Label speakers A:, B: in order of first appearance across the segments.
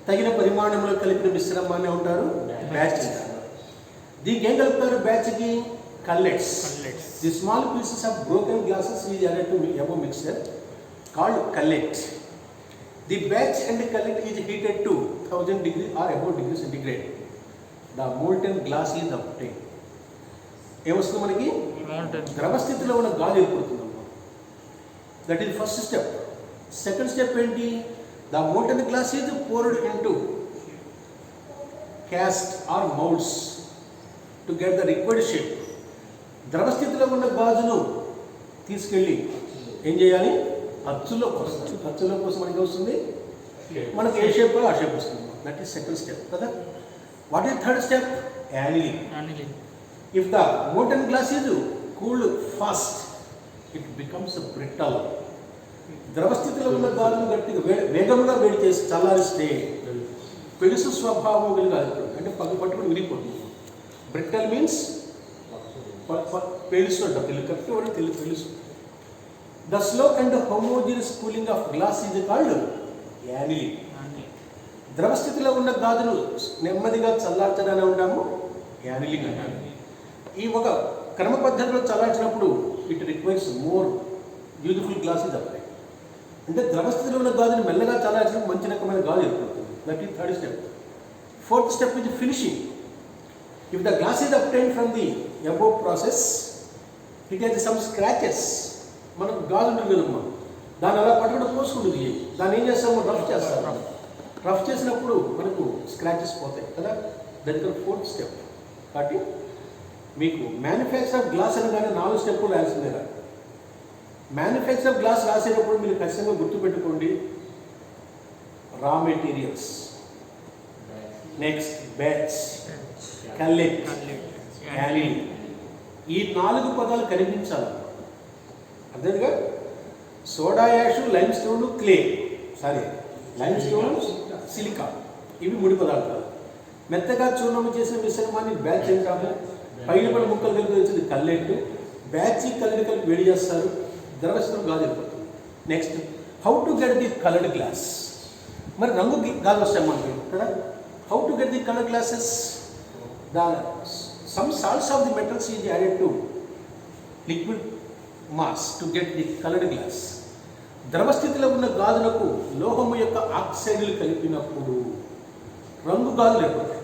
A: తగిన పరిమాణంలో కలిపిన మిశ్రమాన్ని ఉంటారు బ్యాచ్ అంటారు. దీనికి ఏం కలుపుతారు బ్యాచ్కి? Cullets. The small pieces of broken glasses is added to above mixture called cullet. The batch and cullet is heated to 1000 degrees or above degree centigrade. The molten glass is obtained. ఏమొస్తుంది మనకి? ద్రవ స్థితిలో ఉన్న గాలి ఏర్పడుతుందమ్మా. That is first step. Second step ఏంటి? The molten glass is poured into cast or molds to get the required shape. ద్రవ స్థితిలో ఉన్న గాజును తీసుకెళ్ళి ఏం చేయాలి? అచ్చులో పోస్తాం. అచ్చులో పోసి మనకి వస్తుంది, మనకి ఏ షేప్లో ఆ షేప్ వస్తుంది. దట్ ఈస్ సెకండ్ స్టెప్ కదా. What is third step? Annealing. If the molten glass is cooled fast it becomes brittle. ద్రవ స్థితిలో ఉన్న గాజును గట్టిగా వేగంగా వేడి చేసి చల్లారిస్తే పెలుసు స్వభావం కలిగి అంటే పట్టుకుని విరిగిపోతుంది. బ్రిట్టల్ మీన్స్ పెలుసు అంట. కరెక్ట్ వాడి పెలుసు. The slow and homogeneous cooling of glass is called annealing. ద్రవ స్థితిలో ఉన్న గాజును నెమ్మదిగా చల్లార్చడానే ఉంటాము యానిలింగ్ అంటారు. ఈ ఒక క్రమ పద్ధతిలో చల్లార్చినప్పుడు it requires more useful glass is apply. అంటే ద్రవస్థితిలో ఉన్న గాజుని మెల్లగా చల్లార్చినప్పుడు మంచి రకమైన గాజు ఏర్పడుతుంది. That is third step. Fourth step is finishing. If the glass is obtained from the above process it has some scratches. మనకు గాజు ఉంటుంది కదమ్మా, దాన్ని అలా పట్టుకుంటూ పోసుకుంటుంది. దాన్ని ఏం చేస్తాము? రఫ్ చేస్తాము. రఫ్ చేసినప్పుడు మనకు స్క్రాచెస్ పోతాయి కదా. That is fourth step. కాబట్టి మీకు మ్యానుఫ్యాక్చర్ ఆఫ్ గ్లాస్ అనగానే 4 స్టెప్పులు రాయాల్సిందే. మ్యానుఫ్యాక్చర్ ఆఫ్ గ్లాస్ రాసేటప్పుడు మీరు ఖచ్చితంగా గుర్తుపెట్టుకోండి. Raw materials, next batch, cullet, annealing. ఈ 4 పదాలు కనిపించాలి. అదేగా soda ash, limestone, clay, limestone, silica, ఇవి ముడి పదార్థాలు. మెత్తగా చూర్ణము చేసిన మిశ్రమాన్ని బ్యాచ్ అంటాము. పైన పడి ముక్కలు కలిపి వచ్చింది కల్లెట్. బ్యాచ్ కల్లెట్ కలిపి వేడి చేస్తారు. ద్రవస్థితం గాజు అయిపోతుంది. Next how to get the coloured glass. మరి రంగు గాజు వస్తాయి మనకి కదా. How to get the colour glasses? Some salts of the metals is added to liquid mass to get the coloured glass. ద్రవస్థితిలో ఉన్న గాజులకు లోహము యొక్క ఆక్సైడ్లు కలిపినప్పుడు రంగు గాజులు ఏర్పడతాయి.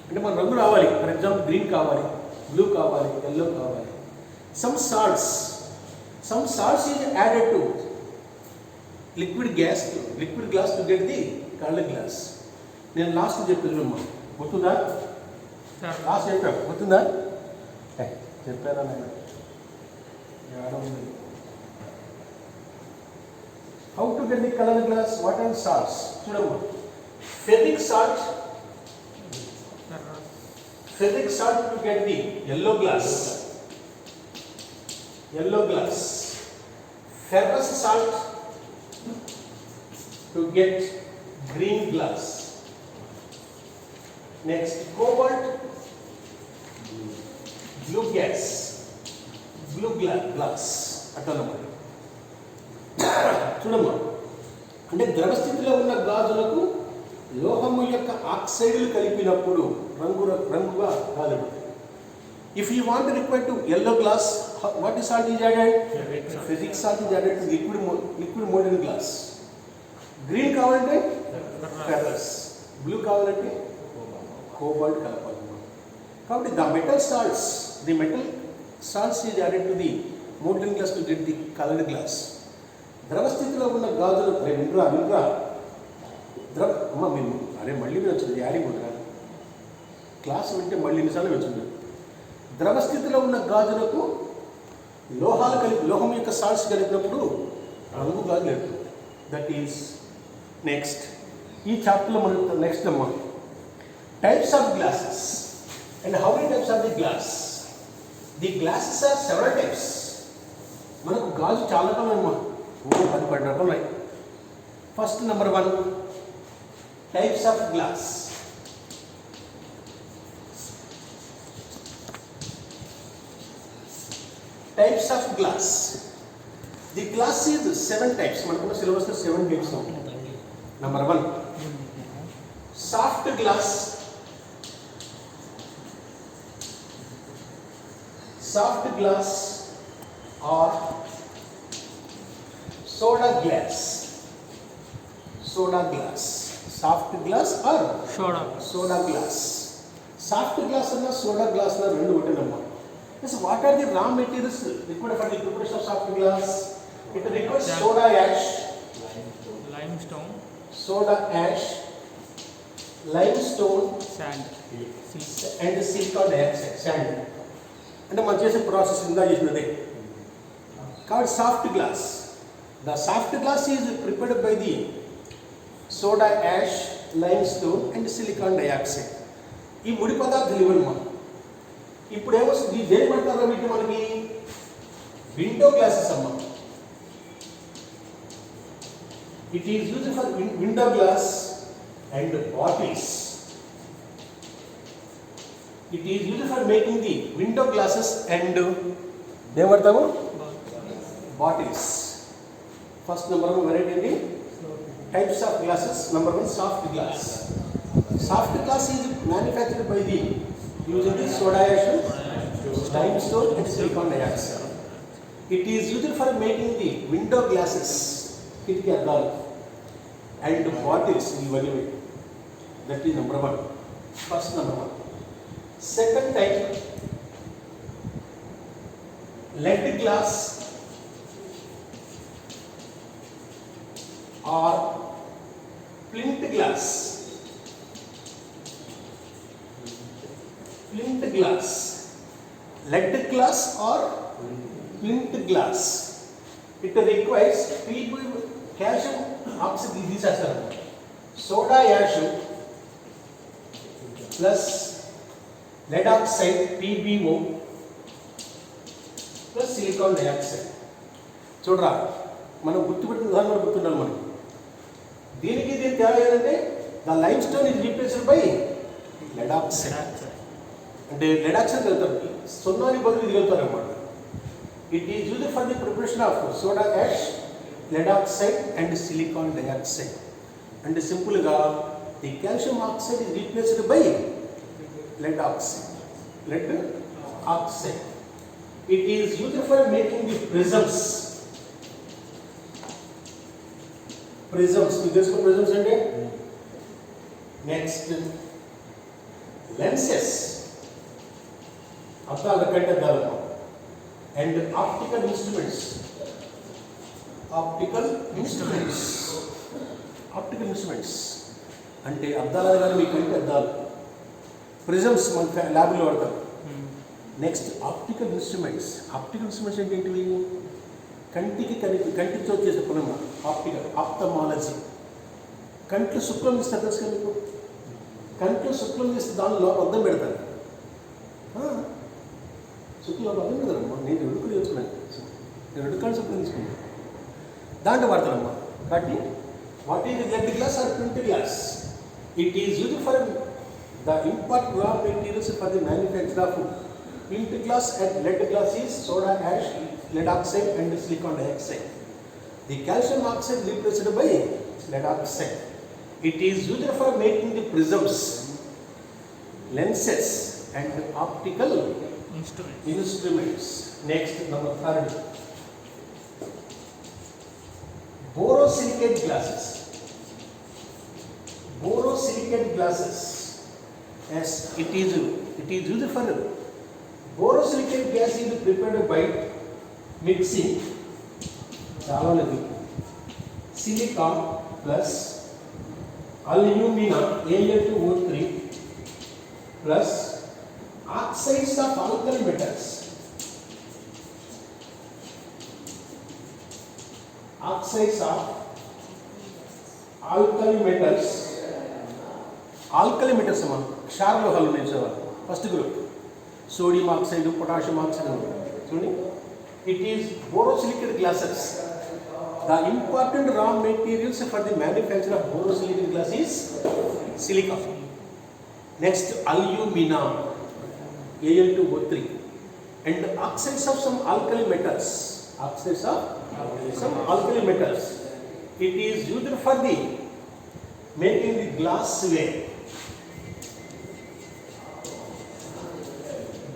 A: అంటే మన రంగు రావాలి. ఫర్ ఎగ్జాంపుల్ గ్రీన్ కావాలి, బ్లూ కావాలి, ఎల్లో కావాలి. Some salts is added to liquid glass to get the coloured glass. నేను లాస్ట్ చెప్పాను, గుర్తుందా? లాస్ట్ చెప్పాను, గుర్తుందా? చెప్పారా? How to get the coloured glass? What are salts? చూడమ్మా. Ferric salt to get the yellow glass. Ferrous salt to get green glass. Next, cobalt, blue glass. అట్లన్నమాట. చూడమ్మా, అంటే ద్రవస్థితిలో ఉన్న గాజులకు లోహము యొక్క ఆక్సైడ్లు కలిపినప్పుడు రంగుగా గాజు. If you want require to yellow glass, what is salt is added? Ferric salt is added to liquid molded glass. Green కావాలంటే ferrous, blue కావాలంటే cobalt కలపాలి. కాబట్టి the metal salts is added to the molten glass to get the colored glass. ద్రవస్థితిలో ఉన్న గాజులు వినరా అమ్మ మేము మళ్ళీ వచ్చింది యారీ ముద్ర క్లాస్ వింటే మళ్ళీ ఎన్నిసార్లు వచ్చింది. ద్రవస్థితిలో ఉన్న గాజులకు లోహం యొక్క సాల్ట్స్ కలిపినప్పుడు రంగు గాజులు ఏర్పడుతుంది. That is next. ఈ చాప్టర్లో మనకు నెక్స్ట్ అమ్మా types of glasses and how many types of the glass. The glasses are several types. మనకు గాజు చాలా రకాలు అమ్మా, 10 రకాలు ఉన్నాయి. First number 1 types of glass. Types of glass. The glass is 7 types. మనకున్న సిలబస్ లో 7 types ఉంటాయి. Number 1 soft glass, or soda glass. Soft glass or soda glass. Soft glass and soda glass are two different. So what are the raw materials required for the preparation of soft glass? It requires soda ash,
B: limestone,
A: soda ash, limestone,
B: sand,
A: and silicon dioxide, sand. And the manchester process in the called soft glass. The soft glass is prepared by the soda ash, limestone, and silicon dioxide. ఈ ముడి పదార్థాలు ఇవ్వండి మనం. ఇప్పుడు ఏమొస్తుంది దేని పడతారు వీటి మనకి విండో గ్లాసెస్ అమ్మ. It is used for window glass and bottles. It is used for making the window glasses and ఏం పడతాము బాటిల్స్. ఫస్ట్ నెంబర్ 1 వెరైటీ ఏంటి types of glasses. Number 1, soft glass. Soft glass is manufactured by the using the soda ash, limestone, and silicon dioxide. It is used for making the window glasses, kitki addalu, and bottles. That is number 1. First number 1. Second type, lead glass or flint glass. Flint glass, lead glass or flint glass. It requires calcium oxide. These are soda ash plus lead oxide PbO plus silicon dioxide. చూడరా మనం గుర్తుపెట్టిన ఉదాహరణ గుర్తుండాలి మనకి. దీనికి దీని తేడా ఏంటంటే the limestone is replaced by lead oxide. అంటే లెడ్ ఆక్సైడ్ వెళ్తారు, సున్నాని బదులు ఇది వెళ్తారు అన్నమాట. It is used for the preparation of soda ash, lead oxide and silicon dioxide. అంటే సింపుల్గా the calcium oxide is replaced by lead oxide. It is used for making the prisms. మీకు తెలుసుకున్న ప్రిజమ్స్ అంటే నెక్స్ట్ లెన్సెస్, అద్దాల కంటే అద్దాలు, and optical instruments. అంటే అద్దాలు కానీ మీ కంటే అద్దాలు. ప్రిజమ్స్ మన ల్యాబ్లో వాడతారు. నెక్స్ట్ ఆప్టికల్ ఇన్స్ట్రుమెంట్స్ అంటే ఏంటివి? కంటితో చేసే పనులు. ఆప్థమాలజీ. కంట్లో శుక్లం ఇస్తారు తెలుసు కదా మీకు. కంట్లో శుక్లం ఇస్తే దానిలో అర్థం పెడతారు. శుక్లం అర్థం పెడతారమ్మా. నేను 2 కళ్ళు తీసుకున్నాను, 2 కళ్ళు శుక్లం తీసుకున్నాను, దాంట్లో పడతారమ్మా. కాబట్టి what is led glass or flint glass? It is used for the important raw materials for the manufacture of flint glass and lead glass is soda ash, lead oxide and silicon dioxide. The calcium oxide replaced by lead oxide. It is used for making the prisms, lenses and optical instruments. Next, number 3, borosilicate glasses. Yes, it is used for borosilicate gas is prepared by mixing silicon plus alumina Al2O3 plus oxides of alkali metals. Alkali metals అమ్మా. క్షార లోహాలు ఉన్నాయి sir. First group sodium oxide, potassium oxide. It is borosilicate glasses. The important raw materials for the manufacture of borosilicate glass is silicon. Next, alumina Al2O3 and oxides of some alkali metals. It is used for the making the glassware.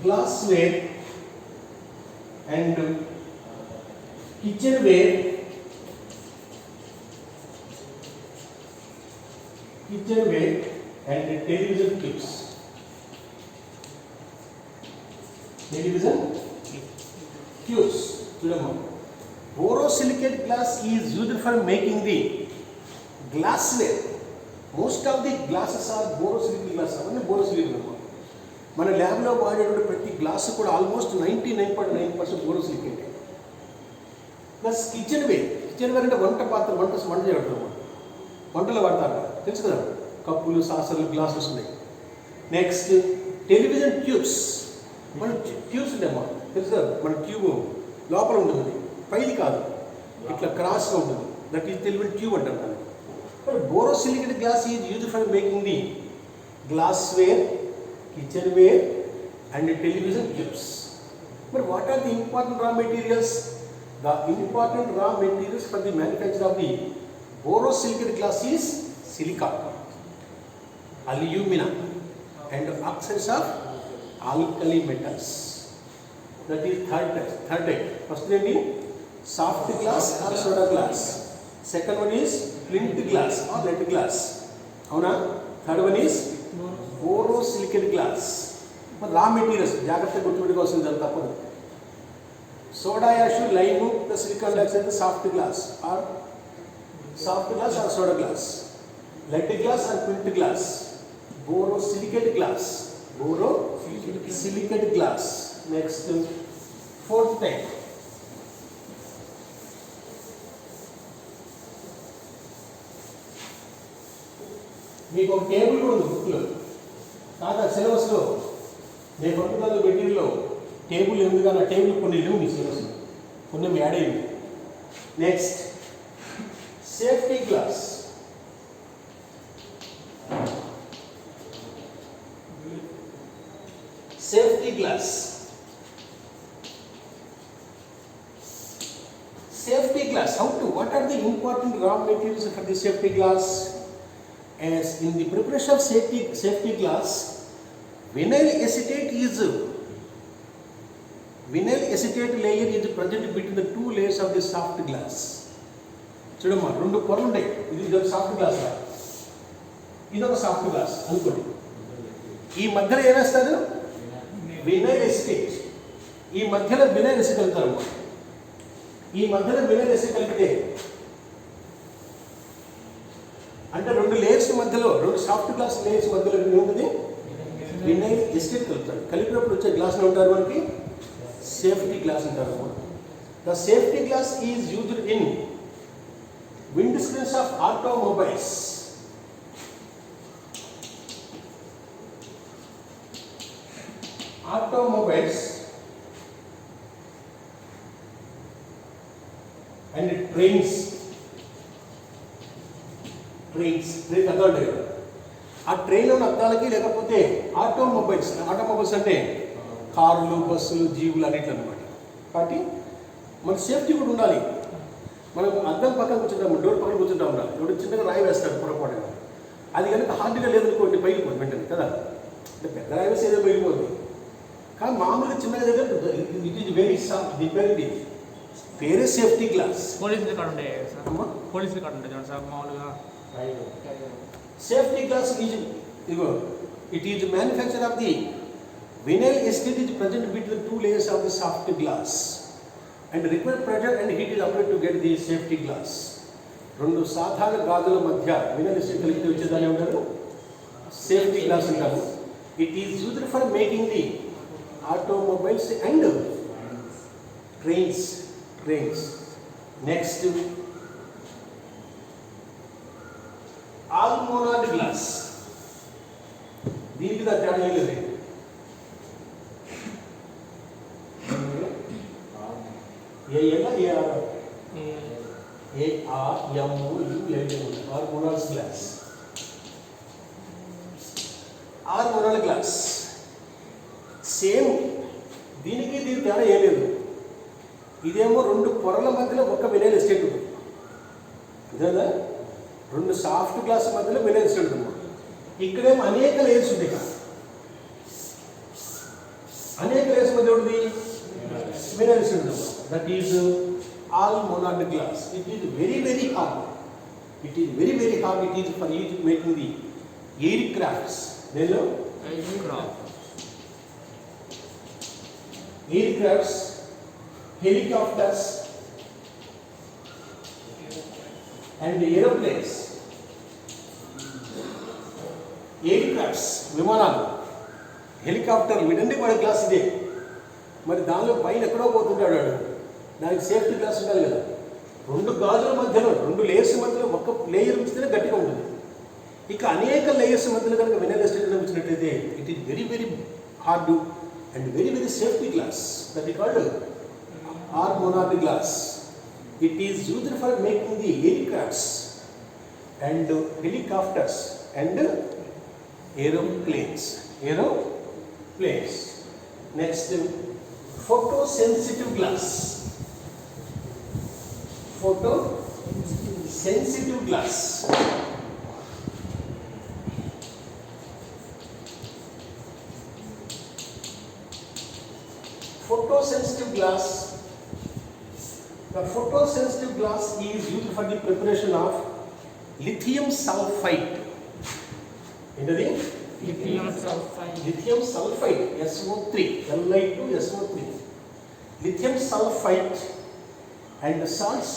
A: glassware and kitchenware and television clips. Television cubes. Borosilicate glass is used for making the glassware. Most of the glasses are borosilicate glass. Borosilicate. మన ల్యాబ్లో వాడేటువంటి ప్రతి glass కూడా almost 99.9% borosilicate. Plus కిచెన్వేర్ అంటే వంట చేయడం వంటలో వాడతారు తెలుసు కదా, కప్పులు సాసర్లు గ్లాసెస్ ఉన్నాయి. Next television tubes. మన ట్యూబ్స్ ఉంటాయమ్మా తెలుసు కదా, మన ట్యూబ్ లోపల ఉంటుంది, పైది కాదు, ఇట్లా క్రాస్గా ఉంటుంది, దట్ ఈజ్ టెలివిజన్ ట్యూబ్ అంటారు దాన్ని. But borosilicate glass is used for making the glassware, kitchenware and television clips. But what are the important raw materials? The important raw materials for the manufacture of the borosilicate glass is silica, alumina and oxides of alkali metals. That is third type. First one is soft glass or soda glass. Second one is flint glass or lead glass. Avuna? Third one is borosilicate glass. But raw materials జాగ్రత్తగా గుర్తుపెట్టుకోవాల్సింది అది తప్పదు. Soda ash, lime plus silicon dioxide soft glass or soda glass. Lead glass or flint glass. borosilicate glass. Next fourth type మీకు ఒక table కూడా ఉంది బుక్లో, కాదా సిలబస్లో నేను పట్టుదల మెటీరియల్లో టేబుల్ ఉంది కానీ ఆ టేబుల్ కొన్ని లేవు మీ సిలబస్లో, కొన్ని యాడ్ అయ్యింది. Next safety glass. What are the important raw materials for the safety glass? As in the preparation of safety glass, vinyl acetate layer is present between the two layers of the soft glass. చూడమ్మా, రెండు పొరలు ఉంటాయి. ఇది soft glass, ఇది ఒక soft glass అనుకోండి. ఈ మధ్యలో ఏమేస్తారు? Vinyl acetate. ఈ మధ్యలో వినైల్ ఎసిటేట్ కలుపుతారు. ఈ మధ్యలో వినైల్ ఎసిటేట్ కలిపితే అంటే రెండు లేయర్స్ మధ్యలో, రెండు సాఫ్ట్ గ్లాస్ లేయర్స్ మధ్యలో ఏముంటుంది? వినైల్ ఎసిటేట్ కలుపుతారు. కలిపినప్పుడు వచ్చే గ్లాస్లో ఉంటారు మనకి సేఫ్టీ గ్లాస్ అంటారు. The safety glass is used in wind screens of automobiles. And trains అద్దాలు కదా, ఆ ట్రైన్ ఉన్న అద్దాలకి, లేకపోతే ఆటోమొబైల్స్ అంటే కార్లు, బస్సులు, జీవులు అన్నిట్లు అనమాట. కాబట్టి మన సేఫ్టీ కూడా ఉండాలి. మనం అద్దం పక్కన కూర్చుంటాము, డోర్ పక్కన కూర్చుంటా ఉండాలి. ఎవరు చిన్నగా రాయి వేస్తాడు పొరపాటుగా, అది కనుక హార్డ్గా లేదనుకోండి పైలిపోదు వెంటనే కదా. అంటే పెద్ద రాయి వేస్తే ఏదో పైలిపోతుంది. కానీ మామూలుగా చిన్నగా దగ్గర it is very soft. The పేరే సేఫ్టీ గ్లాస్.
B: పోలీస్ రికార్డు ఉంటాయి సార్, పోలీస్ రికార్డు ఉంటాయి చూడండి సార్ మామూలుగా.
A: Safety glass is, it is manufacture of the vinyl acetate is present between the two layers of the soft glass and require pressure and heat is applied to get the safety glass. రెండు సాధారణ గాజుల మధ్య vinyl acetate కలిపితే వచ్చేదాన్ని ఉంటారు safety glass అంటారు. It is used for making the automobiles and trains. Next ఆల్మోనాడ్ glass. దీనికి తేడా ఏం లేదు. ఆల్మోనాడ్ గ్లాస్ సేమ్. దీనికి తేడా ఏం లేదు. ఇదేమో రెండు పొరల మధ్యలో ఒక వినైల్ ఎసిటేట్ ఉంది. ఇదేనా రెండు సాఫ్ట్ గ్లాస్ మధ్యలో వినైల్ ఎసిటేట్ ఉంది. ఇక్కడేమో అనేక లేయర్స్ ఉంటాయి. minerals ఉండదు. That is all monod glass. It is very very hard. It is very very hard. It is for use making the aircrafts. Hello. Aircrafts, helicopters, and aeroplanes. Aircrafts, విమానాలు, హెలికాప్టర్లు, వీటన్ని కూడా glass ఇదే. మరి దానిలో పైన ఎక్కడో పోతుంటాడు వాడు, దానికి సేఫ్టీ గ్లాస్ ఉండాలి కదా. రెండు గాజుల మధ్యలో, రెండు లేయర్స్ మధ్యలో ఒక లేయర్ ఉంచితేనే గట్టిగా ఉంటుంది. ఇక అనేక లేయర్స్ మధ్యలో కనుక మినరల్ స్టీల్ ఉంచినట్లయితే it is very very hard and very very safety glass, that is called all monod glass. It is used for making the aircrafts and helicopters and aeroplanes. Next, photosensitive glass. Photosensitive glass. Photosensitive glass. The photosensitive glass is used for the preparation of lithium sulfide. Lithium sulfide, SO3, Li2SO3. Lithium sulfide and salts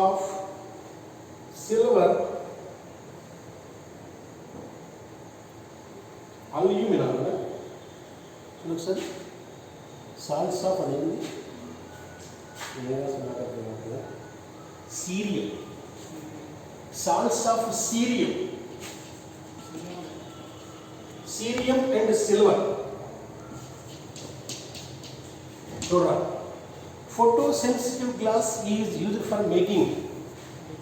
A: of silver, అల్యూమినం. చూడండి ఒకసారి, salts of అనేది cerium, salts of cerium and silver. చూడరా, photosensitive glass is used for making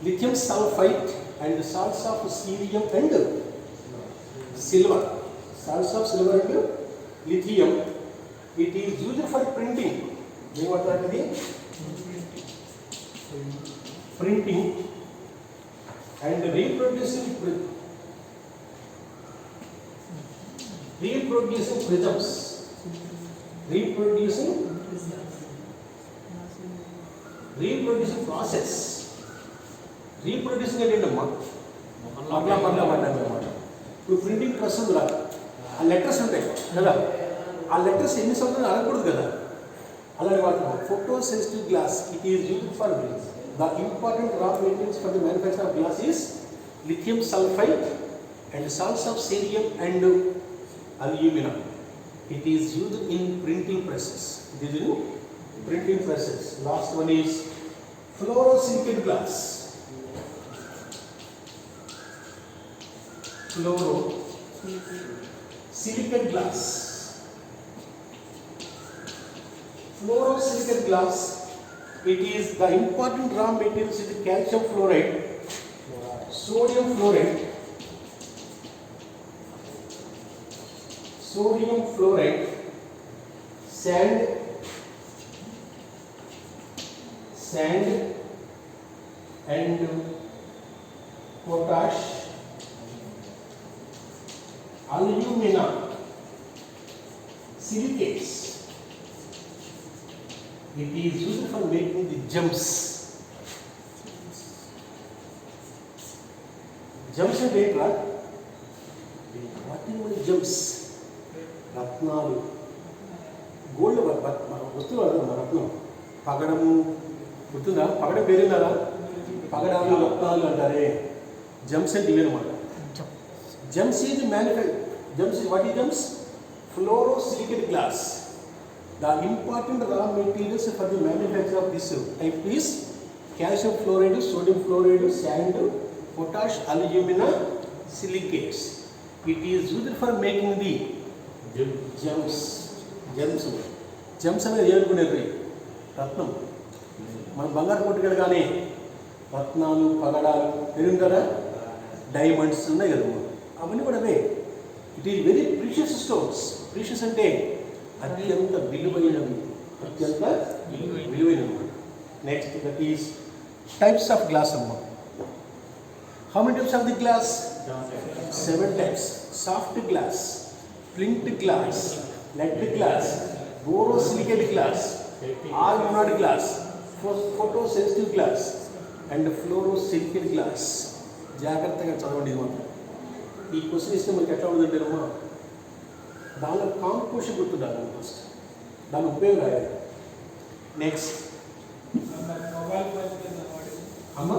A: lithium sulfide and salts of cerium and silver. Salts of silver and lithium. It is used for printing. What are the printing and reproducing prisms. Reproducing process. Reproducing ఏంటమ్మా, మరలా అన్నమాట. ఇప్పుడు printing press ఉందిరా, ఆ letters ఉంటాయి కదా, ఆ letters ఎన్ని సంవత్సరాలు అనకూడదు కదా, అలాంటి వాటి photo sensitive glass. It is used for the important raw materials for the manufacture of glass is lithium sulfide and salts of cerium and aluminum. It is used in printing presses. Last one is fluorosilicate glass. Fluorosilicate glass. It is the important raw materials is calcium fluoride, sodium fluoride, sand and potash, alumina, silicates. It is used for making the gems. Gems and what are gems? రత్నాలు, gold వస్తువులు అర్థం. రత్నం, పగడము గుర్తుందా? పగడం పేరుందా? పగడాలు, రత్నాలు అంటారే. జమ్స్ అంటే ఇవి అనమాట. Gems is what is gems? Fluorosilicate glass. The important raw materials for the manufacture of this type is calcium fluoride, sodium fluoride, sand, potash, alumina, silicates. It is used for making the gems. అనేది ఏమనుకునేది? రత్నం. మన బంగారు కొట్టుకెళ్ళి కానీ రత్నాలు, పగడాలు తెలియదు కదా, diamonds ఉన్నాయి కదా, అవన్నీ కూడా అవే. It is very precious stones. Precious అంటే అత్యంత విలువైనవి, విలువైనవి. Next that is types of glass అమ్మ. How many types of the glass? 7 types: soft glass, flint glass, lead glass, borosilicate glass, armored glass, photosensitive glass and fluorosilicate glass. జాగ్రత్తగా చదవండి. ఇది మాత్రం ఈ క్వశ్చన్ ఇస్తే మనకి ఎట్లా ఉందంటేనమ్మా, దానిలో కాంపోజిషన్ గుర్తుండాలి ఫస్ట్, దాని ఉపయోగం రాయాలి. నెక్స్ట్ అమ్మ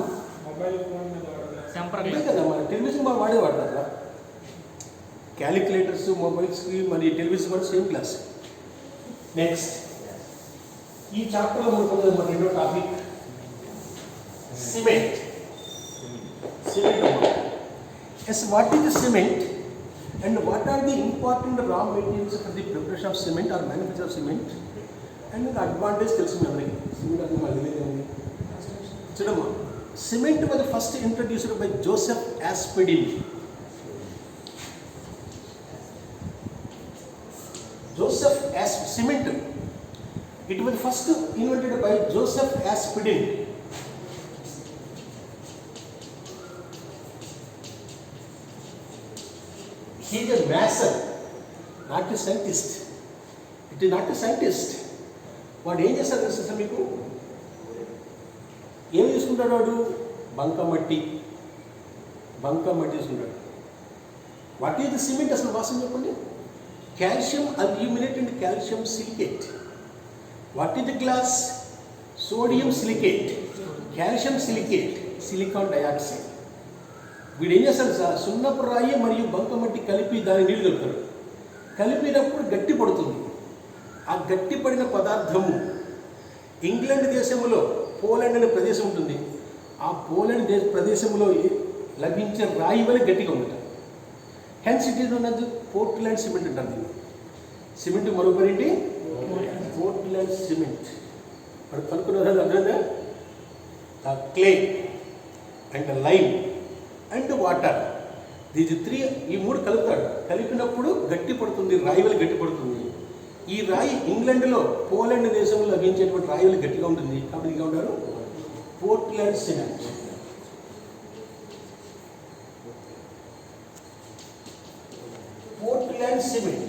B: టెంపర్
A: అంతే కదా, మన టెలివిజన్ మనం వాడతారా, క్యాలిక్యులేటర్స్, మొబైల్స్కి మరి టెలివిజన్ కూడా సేమ్ క్లాస్. నెక్స్ట్ ఈ చాప్టర్లో మనకు మన రెండో topic cement. Cement is, what is the cement and what are the important raw materials for the preparation of cement or manufacture of cement and advantage తెలిసింది అందరికీ. Cement అది మళ్ళీ తెలియదు. చూడమ్మా, cement was first introduced by Joseph Aspidin. Cement. It was first invented by Joseph Aspidin. He is a mason, not a scientist. It is not a scientist. What ఏం చేస్తారు తెలుసా మీకు? ఏం తీసుకుంటాడు వాడు? బంకమట్టి తీసుకుంటాడు. వాట్ ఈజ్ ద సిమెంట్ అసలు వాసన చెప్పండి? Calcium aluminate and calcium silicate. What is the glass? Sodium silicate, calcium silicate, silicon dioxide. వీడు ఏం చేస్తాడు సార్? సున్నపు రాయి మరియు బంకమట్టి కలిపి దాని నీళ్ళు కలుపుతాడు. కలిపినప్పుడు గట్టి పడుతుంది. ఆ గట్టి పడిన పదార్థము ఇంగ్లాండ్ దేశంలో పోలాండ్ అనే ప్రదేశం ఉంటుంది. ఆ పోలాండ్ ప్రదేశంలో లభించే రాయి వల్ల గట్టిగా ఉంటుంది. హెన్స్ ఇట్ ఈస్ ఉన్నది పోర్ట్లాండ్ సిమెంట్ అంటారు దీన్ని. సిమెంట్ మరొకటి పోర్ట్లాండ్ సిమెంట్. వాడు కనుక్కున్నారు అర్థమైందా? Clay and lime and water, దీని 3 ఈ 3 కలుపుతాడు. కలిపినప్పుడు గట్టి పడుతుంది, రాయి వల్ల గట్టి పడుతుంది. ఈ రాయి ఇంగ్లాండ్లో పోలాండ్ దేశంలో లభించేటువంటి రాయి వల్ల గట్టిగా ఉంటుంది. కాబట్టి ఇక ఉంటారు పోర్ట్లాండ్ సిమెంట్. పోర్ట్లాండ్ సిమెంట్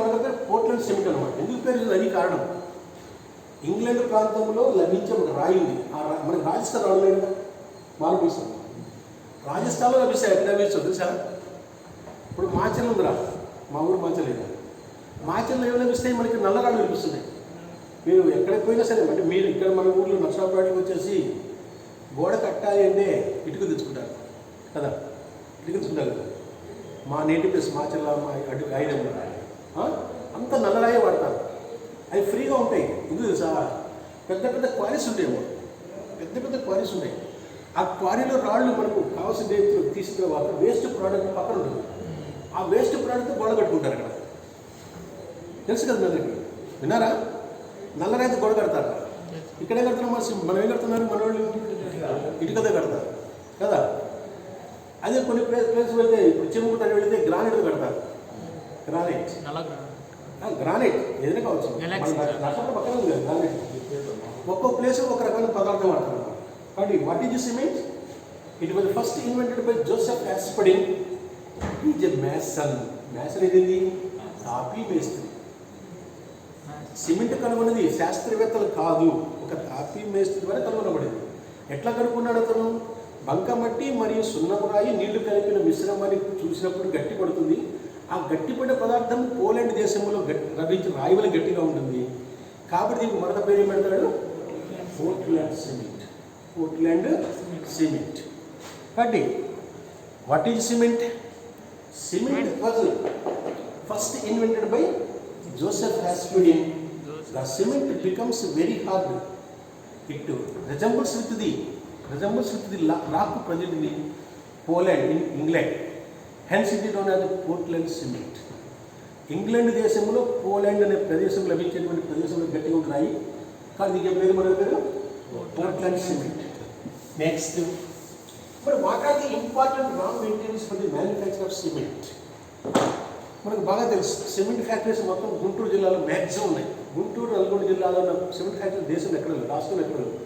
A: మరొక పోర్ట్లాండ్ సిమెంట్ అనమాట. ఎందుకు పేరు? అది కారణం. ఇంగ్లాండ్ ప్రాంతంలో లభించే ఒక రాయి ఉంది. ఆ మనకి రాజస్థాన్ రావడం కదా, మారుపిస్తాం. రాజస్థాన్లో లభిస్తాయి. ఎక్కడ లభిస్తుంది తెలుసా? ఇప్పుడు మాచల్ ఉందిరా, మా ఊరు మాచల్ లేదా, మాచల్లో ఏమి లభిస్తాయి? మనకి నల్లరాళ్ళు లభిస్తున్నాయి. మీరు ఎక్కడికి పోయినా సరే, అంటే మీరు ఇక్కడ మన ఊళ్ళో నర్సాపేటకు వచ్చేసి గోడ కట్టాలి అంటే ఇటుక తెచ్చుకుంటారు కదా, ఇటుక తెచ్చుకుంటారు కదా. మా నేటివ్ ప్లేస్ మాచల్ల, మా అటు ఐదమ్మ అంత నల్లరాయే వాడతారు. అవి ఫ్రీగా ఉంటాయి. ఎందుకు తెలుసా? పెద్ద పెద్ద క్వారీస్ ఉంటాయేమో, పెద్ద క్వారీస్ ఉంటాయి. ఆ క్వారీలో రాళ్ళు మనకు కావాల్సిన రేట్లు తీసిన తర్వాత వేస్ట్ ప్రోడక్ట్ పక్కన ఉంటుంది. ఆ వేస్ట్ ప్రోడక్ట్ గోడ కట్టుకుంటారు. అక్కడ తెలుసు కదా అందరికి, విన్నారా? నల్లరైతే గోడ కడతారు. ఇక్కడే కడుతున్నాం. మనం ఏం కడుతున్నారు? మన వాళ్ళు ఇటుకదే కడతారు కదా. అదే కొన్ని ప్లేస్ వెళ్తే, ఇప్పుడు చెముకుంటారు వెళితే గ్రానైట్ కడతారు. గ్రానైట్ ఏదైనా కావచ్చు, నష్టపడి పక్కన ఉంది కదా గ్రానైట్. ఒక్కో ప్లేస్ ఒక రకమైన పదార్థం వాడతారు. కాబట్టి what is the cement? It was first invented by Joseph Aspdin. Is a mason. Mason ఏది? తాపీ మేస్త్రి. సిమెంట్ కనుగొన్నది శాస్త్రవేత్తలు కాదు, ఒక తాపీ మేస్త్రి ద్వారా కనుగొనబడింది. ఎట్లా కనుక్కున్నాడు అతను? బంకమట్టి మరియు సున్నపు రాయి నీళ్లు కలిపిన మిశ్రమాన్ని చూసినప్పుడు గట్టి పడుతుంది. ఆ గట్టిపడిన పదార్థం పోలాండ్ దేశంలో లభించిన రాయి వల్ల గట్టిగా ఉంటుంది. కాబట్టి దీనికి మరొక పేరు ఏం పెడతాడు? Portland cement. Portland cement. కాబట్టి what is cement? Cement was first invented by Joseph Aspdin. The cement becomes very hard. It resembles with the rock present in Poland, in England. Hence it is known as the Portland cement. England దేశంలో Poland అనే ప్రదేశం లభించేటువంటి ప్రదేశంలో గట్టిగా ఉంటాయి. కానీ దీనికి ఏం పేరు? మన పేరు పోర్ట్లాండ్ సిమెంట్. నెక్స్ట్, మరి what are the important raw materials for the manufacture of cement? మనకు బాగా తెలుసు, సిమెంట్ ఫ్యాక్టరీస్ మొత్తం గుంటూరు జిల్లాలో మ్యాక్సిమం ఉన్నాయి. గుంటూరు, నల్గొండ జిల్లాలో ఉన్న సిమెంట్ ఫ్యాక్టరీ దేశంలో ఎక్కడ లేదు, రాష్ట్రంలో ఎక్కడ లేదు.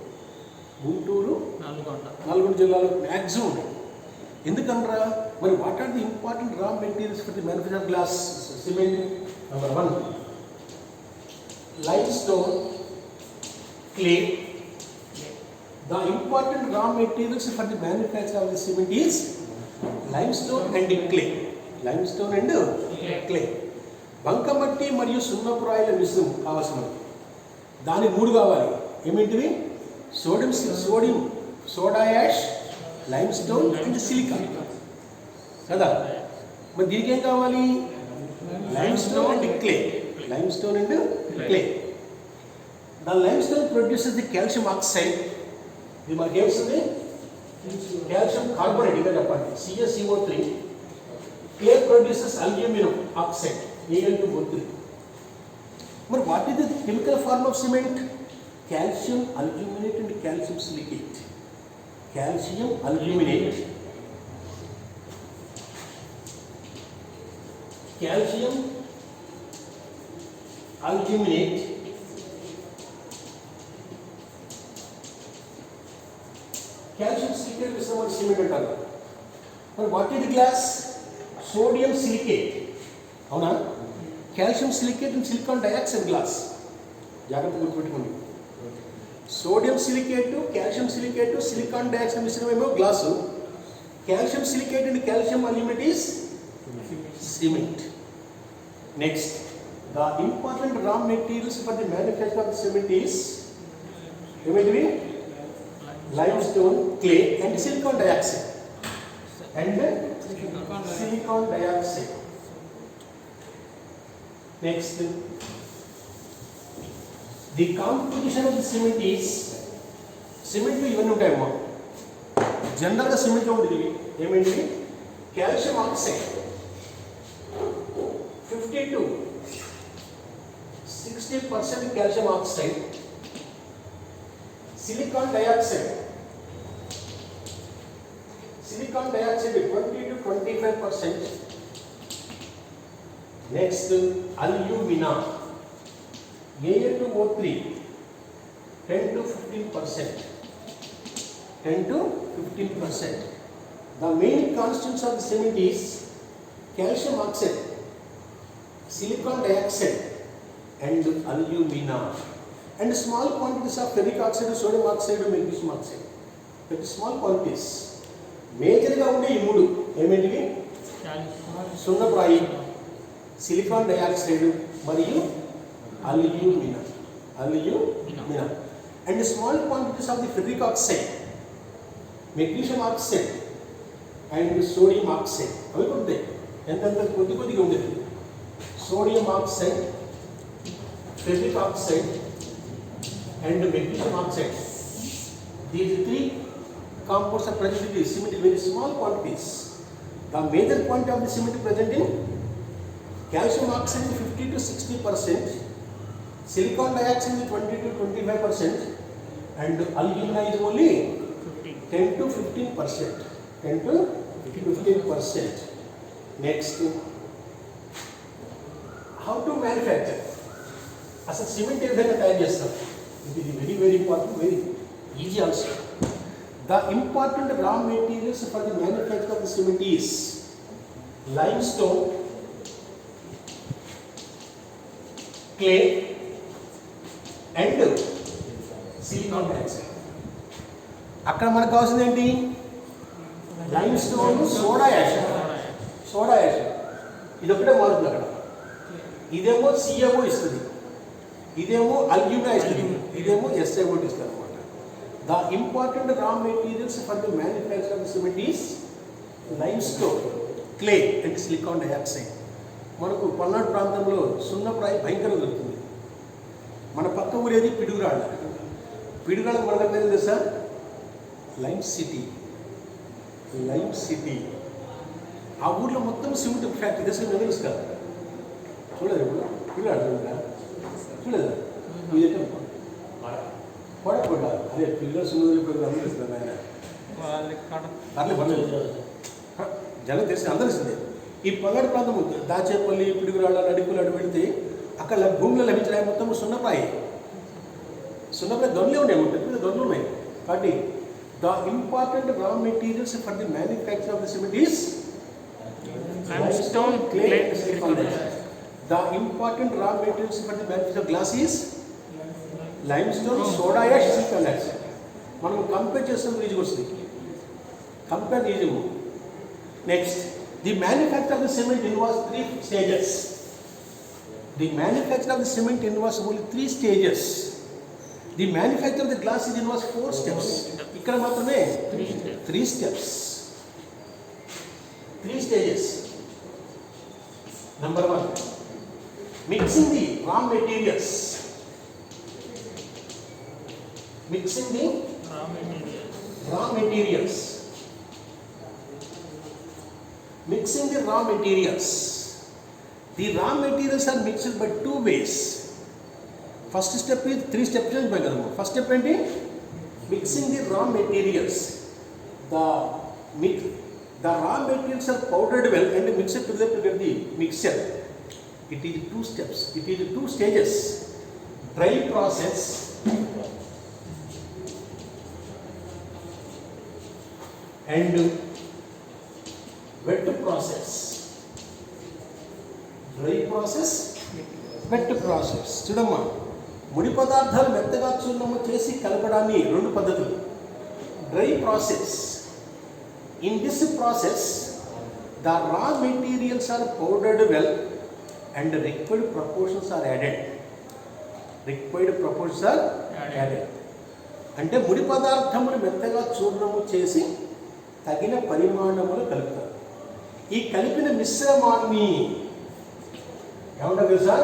A: గుంటూరు,
B: నల్గొండ.
A: నల్గొండ జిల్లాలో మ్యాక్సిమం ఉన్నాయి. ఎందుకనరా మరి what are the important raw materials for the manufacture glass cement? Number 1 limestone, clay. The important raw materials for the manufacture of the cement is limestone and clay. Limestone and clay. బంకమట్టి మరియు సున్నపు రాయిల మిశ్రమం కావాల్సినది. దానికి 3 కావాలి. ఏమిటివి? Sodium, soda ash, limestone and silica కదా. మరి దీనికి ఏం కావాలి? Limestone and clay. Limestone and clay. The limestone produces the calcium oxide. ఇది మనకి ఏమొస్తుంది? కాల్షియం కార్బోనేట్ ఇదే చెప్పండి, CaCO3. Clay produces aluminum oxide, Al2O3. మరి what is the chemical form of cement? Calcium aluminate and calcium silicate. Calcium aluminate, calcium aluminate, calcium silicate మిశ్రమాన్ని cement అంటారు. మరి what is the glass? Sodium silicate. అవునా? Calcium silicate and silicon dioxide glass. జాగ్రత్తగా గుర్తుపెట్టుకోండి. Sodium silicate, calcium silicate, silicon dioxide మిశ్రమేమో glass. Calcium silicate and calcium aluminate is cement. Next, the important raw materials for the manufacture of the cement is limestone, clay and silicon dioxide. Next, the composition of the cement is cement ఇవన్నీ ఉంటాయమ్మా. జనరల్గా సిమెంట్లో ఉంటుంది ఏమేంటివి? Calcium oxide 50 to 60% calcium oxide, silicon dioxide 20 to 25%. Next, alumina Na2O3 10 to 15%. The main constituents of the cement is calcium oxide, silicon dioxide and alumina, and small quantities of ferric oxide, sodium oxide, magnesium oxide. That is small quantities. మేజర్గా ఉండే ఈ 3 ఏమేంటివి? సున్నపు రాయి, silicon dioxide మరియు alumina. And small quantities of the ferric oxide, magnesium oxide and sodium oxide. అవి ఉంటాయి. ఎంతంత కొద్దిగా ఉండేది. Sodium oxide, ferric oxide and magnesium oxide. These 3 compounds are present in the cement in very small quantities. The major quantity of the cement present in calcium oxide is 50 to 60%, silicon dioxide is 20 to 25%, and alumina is only 10 to 15%. Next, how to manufacture? అసలు cement ఏ విధంగా తయారు చేస్తాం? ఇది very important, very easy also. The important raw materials for the manufacture of the cement is limestone, clay and silicon dioxide. అక్కడ మనకు కావాల్సింది ఏంటి? Limestone, soda ash. ఇది ఒకటే మారుతుంది అక్కడ. ఇదేమో CaO ఇస్తుంది, ఇదేమో అల్యూమినా ఇస్తుంది, ఇదేమో SiO2 ఇస్తుంది అనమాట. The important raw materials for the manufacture of the cement is limestone, clay and silicon dioxide. మనకు పల్నాడు ప్రాంతంలో సున్నపు రాయి భయంకరంగా దొరుకుతుంది. మన పక్క ఊరేది పిడుగురాళ్ళ. పిడుగురాళ్ళ మన దగ్గర తెలుసా? Lime city. ఆ ఊర్లో మొత్తం సిమెంట్ ఫ్యాక్టరీ తెలుసు. తెలుసు కదా, చూడలేదు ఇప్పుడు పిడుగురాళ్ళ చూడలేదా? మీ దగ్గర పడకుండా అదే పిల్లలు సున్నది అందరిస్తుంది ఆయన అట్లే పడలేదు. జనం తెలిసి అందరూ ఇస్తుంది. ఈ పల్నాడు ప్రాంతం దాచేపల్లి, పిడుగురాళ్ళ, నడికులాడు వెళితే అక్కడ భూమిలో లభించిన మొత్తం సున్నప్రాయి. దొండలే ఉన్నాయి, పెద్ద దొండలు ఉన్నాయి. కాబట్టి the important raw materials for the manufacture of the cement is
B: limestone, clay,
A: and silicon dioxide. The important raw materials for the manufacture of glass is limestone, soda ash, silicon dioxide. మనం compare చేస్తాం ఈజీగా వస్తుంది. Compare easy. Next, the manufacture of the cement involves 3 stages. The manufacture of the cement involves only 3 stages. The manufacture of the glass is involves 4 steps. ఇక్కడ మాత్రమే 3 steps. 3 stages. Number 1, mixing the raw materials. Mixing the raw materials. Mixing the raw materials. The raw materials are mixed by 2 ways. First step is 3 steps. First step is mixing the raw materials. The raw materials are powdered well and mixed together to get the mixture. It is 2 steps. It is 2 stages. Dry process and wet process. Dry process, wet process. చూడమ్మా, ముడి పదార్థాలు మెత్తగా చూర్ణము చేసి కలపడాన్ని 2 పద్ధతులు. Dry process. In this process the raw materials are powdered well and required proportions are added. అంటే ముడి పదార్థములు మెత్తగా చూర్ణము చేసి తగిన పరిమాణములు కలుపుతారు. ఈ కలిపిన మిశ్రమాన్ని ఏమంటారు తెలుసా?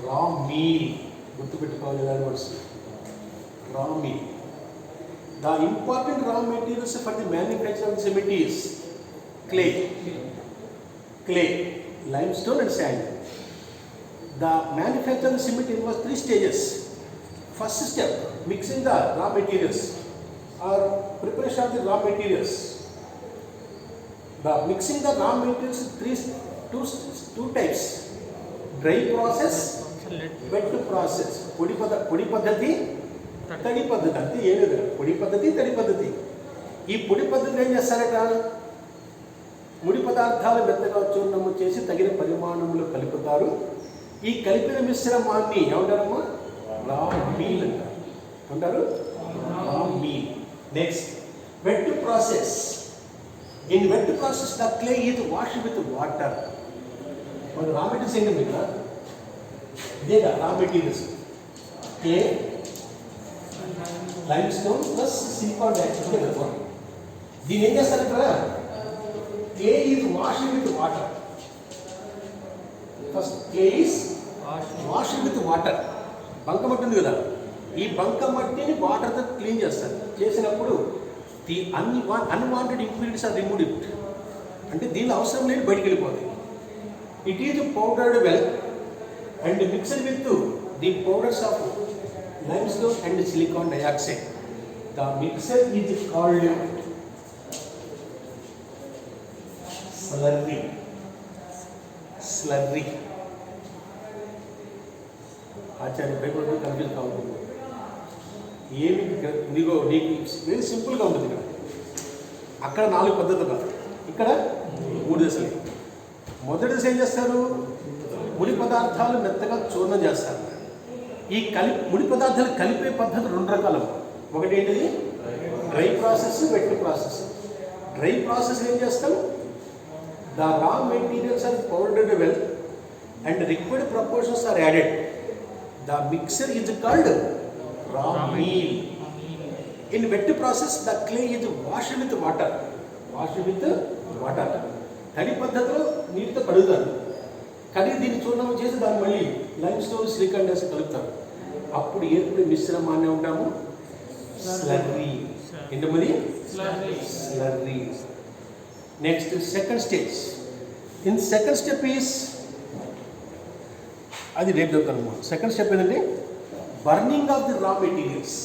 A: రా మీల్. గుర్తుపెట్టుకోవాలి దాని వర్డ్స్. రా meal. The important raw materials for the manufacture of cement is clay, limestone and sand. The manufacture of cement involves 3 stages. First step, mixing the raw materials or preparation of the raw materials. The mixing the raw materials is 2 types. Dry process, wet process. పొడి పద్ధతి, తడి పద్ధతి. అంటే ఏం లేదు, పొడి పద్ధతి, తడి పద్ధతి. ఈ పొడి పద్ధతిలో ఏం చేస్తారట? ముడి పదార్థాలు మెత్తగా చూర్ణము చేసి తగిన పరిమాణములు కలుపుతారు. ఈ కలిపిన మిశ్రమాన్ని ఏమంటారమ్మా? రా మీల్ అంటారు. Raw meal. Next, wet process. In wet process, the clay is washed with water. But raw materials ఏంటి మీకు? ఇదేగా raw materials. Clay, limestone plus silicon dioxide. దీన్ని ఏం చేస్తారు ఇక్కడ? Clay is washed with water. First, clay is washed with water. బంక మట్టి ఉంది కదా, ఈ బంక మట్టిని వాటర్తో క్లీన్ చేస్తారు. చేసినప్పుడు the unwanted impurities are removed. అంటే దీనిలో అవసరం లేని బయటికి వెళ్ళిపోతాయి. It is powdered well and mixed with the powders of limestone and silicon dioxide. The mixture is called slurry. ఆచార్య భయపడుతూ కన్ఫ్యూజ్ కావుతుంది. ఏమి నీకు వెరీ సింపుల్గా ఉంటుంది. ఇక్కడ అక్కడ 4 పద్ధతులు కాదు, ఇక్కడ 3 దశలు. మొదటి దశ ఏం చేస్తారు? ముడి పదార్థాలు మెత్తగా చూర్ణం చేస్తారు. ఈ ముడి పదార్థాలు కలిపే పద్ధతి 2 రకాలు. ఒకటి ఏంటిది? Dry process, wet process. Dry process ఏం చేస్తాం? The raw materials are powdered well and required proportions are added. The mixer is called raw meal. In wet process the clay is washed with water. తడి పద్ధతిలో నీటితో కడుగుతారు. కడిగి దీన్ని చూర్ణం చేసి దాన్ని మళ్ళీ లైమ్స్టోన్, సిలికాన్ డయాక్సైడ్ కలుపుతారు. అప్పుడు ఏర్పడే మిశ్రమాన్ని ఉంటాము స్లర్రీ. ఏంటది? Slurry. Next, second stage. In second step is, అది రేపు చెప్తాను. సెకండ్ స్టెప్ ఏంటంటే బర్నింగ్ ఆఫ్ ది రా materials.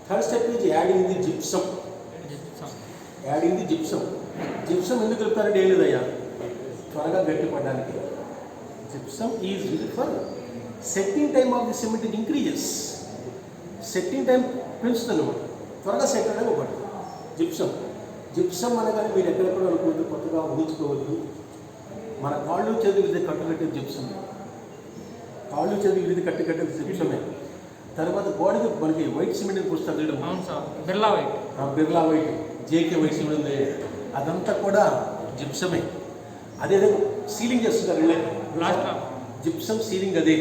A: Third step is adding the gypsum. Gypsum ఎందుకు కలుపుతారంటే ఏం లేదయ్యా, త్వరగా గట్టి పడడానికి. Gypsum is used for setting time of the cement increases. Setting time పెంచుతుంది అనమాట, త్వరగా సెట్ అనేది ఒకటి జిప్సమ్. జిప్సమ్ అనగానే మీరు ఎక్కడెక్కడ అనుకోవద్దు, కొత్తగా ఊహించుకోవద్దు. మన కాళ్ళు చేతులు ఇది కట్టుకట్టేది జిప్సమే, కాళ్ళు చేతులు ఇది కట్టుకట్టేది జిప్సమే. తర్వాత గోడకి మనకి వైట్ సిమెంట్ పుస్తకం
B: అవును sir, Birla white,
A: Birla white, JK white cement ఉంది, అదంతా కూడా జిప్సమే. అదేవిధంగా సీలింగ్ చేస్తున్నారు
B: లాస్ట్
A: జిప్సమ్ సీలింగ్ అదే.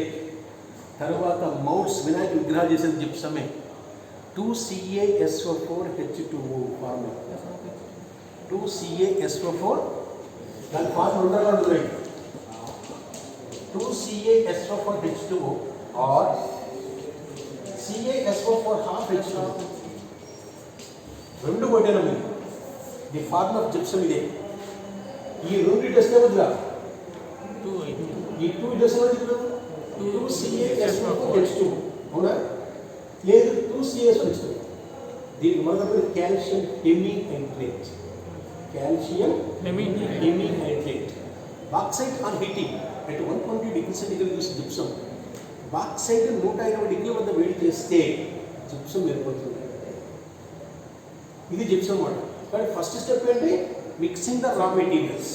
A: తర్వాత మౌల్డ్స్, వినాయక విగ్రహాలు చేసేది జిప్సమే. 2CaSO4H2O ఫార్ములా, 2CaSO4 దాని ఫార్ములా ఉండగా ఉంటుంది. 2CaSO4H2O ఆర్ CaSO4 ½ H2O, రెండు కొట్టాను మీరు. ది ఫార్మ్ ఆఫ్ జిప్సమ్ ఇదే. ఈ రెండు టెస్ట్ వద్దుగా, ఈ 2 టెస్ట్ వద్దు, 2CaSO4H2O అవునా, లేదు 2CaSO4H2O. దీనికి మొదటి calcium hemihydrate, calcium hemihydrate. Bauxite on heating at 120 degrees centigrade gypsum. Bauxite 120 డిగ్రీల వద్ద వేడి చేస్తే జిప్సమ్ ఏర్పడుతుంది. ఇది జిప్సమ్ మాట. కానీ ఫస్ట్ స్టెప్ ఏంటి, మిక్సింగ్ ద రా మెటీరియల్స్.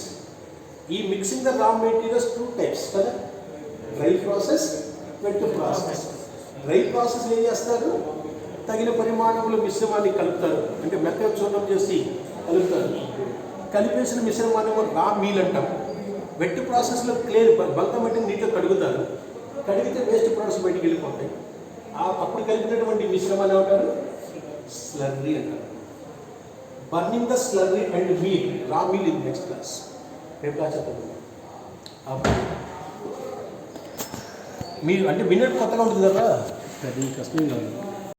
A: ఈ mixing the raw materials 2 types కదా, dry process, wet process. Dry process ఏం చేస్తారు, తగిన పరిమాణంలో మిశ్రమాన్ని కలుపుతారు, అంటే మెత్తగా చూర్ణం చేసి కలుపుతారు. కలిపేసిన మిశ్రమాన్ని రా మీల్ అంటాం. వెట్ ప్రాసెస్లో క్లియర్ బంక మట్టిని నీటిలో కడుగుతారు, కడిగితే వేస్ట్ ప్రొడక్ట్స్ బయటికి వెళ్ళిపోతాయి. అప్పుడు కలిపినటువంటి మిశ్రమాన్ని ఏమంటారు, స్లర్రీ అంటారు. Burning the slurry and meal, రా మీల్ ఇన్ నెక్స్ట్ క్లాస్, రేపు క్లాస్ చెప్తాను. మీరు అంటే విన్నట్టు కొత్తగా ఉంటుంది కదా, అది కష్టంగా ఉంది.